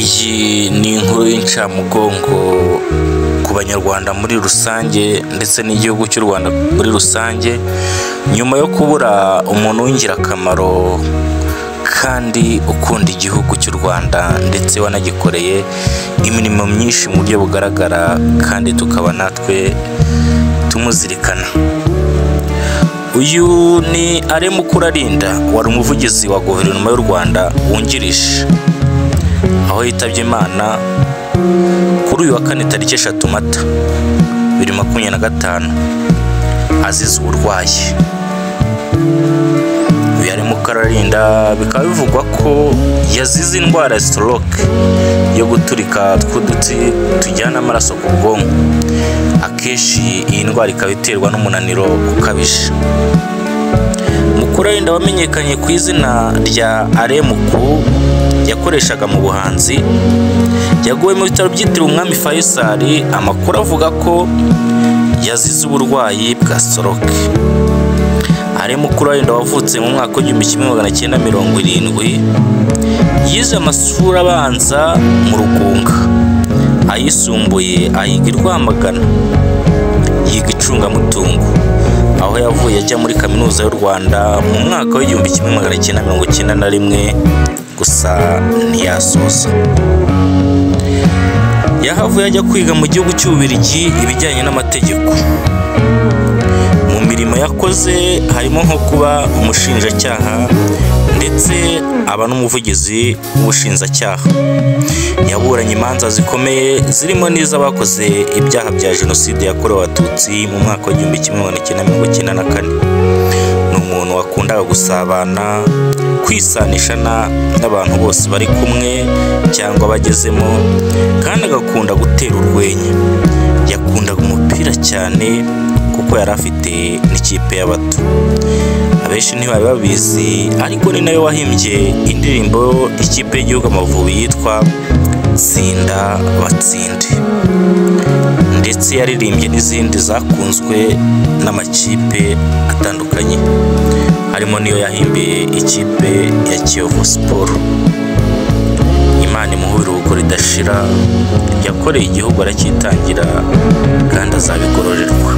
Iyi ni inkuru y'incamugongo ku banyarwanda muri rusange ndetse n'igihugu cy'u Rwanda muri rusange, nyuma yo kubura umuntu w'ingirakamaro kandi ukunda igihugu cy'u Rwanda ndetse wanagikoreye imirimo myinshi mu buryo bugaragara kandi tukaba natwe tumuzirikana. Uyu ni Alain Mukurarinda, wari umuvugizi wa guverinoma y'u Rwanda wungirije, aho yitabye Imana kuri uyu wa kane tariki 3 Mata 2025 azize uburwayi. Uyu Alain Mukurarinda bikaba bivugwa ko yazize indwara ya stroke yo guturika tw'udutsi tujyana amaraso ku bwonko. Akenshi iyi ndwara ikaba iterwa n'umunaniro ukabije. Mukurarinda wamenyekanye ku izina rya Alain Muku yakoreshaga mu buhanzi, yaguwe mu bitaro byitiriwe Umwami Faisal. Amakuru avuga ko yazize uburwayi bwa stroke. Alain Mukurarinda wavutse mu mwaka w'1970, yize amashuri abanza mu Rugunga, ayisumbuye ayiga i Rwamagana, yiga icungamutungo, aho yavuye ajya muri kaminuza y'u Rwanda mu mwaka w'1991 gusa ntiyasoza. Yahavuye ajya kwiga mu gihugu cy'Ububiligi ibijyanye n'amategeko. Mu mirimo yakoze harimo nko kuba umushinjacyaha ndetse aba n'umuvugizi w'ubushinjacyaha. Yaburanye imanza zikomeye zirimo n'iz'abakoze ibyaha bya jenoside yakorewe Abatutsi mu mwaka w'1994. Ni umuntu wakundaga gusabana, kwisanisha n'abantu bose bari kumwe cyangwa bagezemo, kandi agakunda gutera urwenya. Yakundaga umupira cyane kuko yari afite n'ikipe y'abato. Abenshi ntibari babizi, ariko ni nawe wahimbye indirimbo ikipe y'igihugu Amavubi yitwa Tsinda Batsinde, ndetse yaririmbye n'izindi zakunzwe n'amakipe atandukanye, harimo niyo yahimbiye ikipe ya Kiyovu Sport. Imana imuhe iruhuko ridashira, yakoreye igihugu aracyitangira kandi azabigororerwa.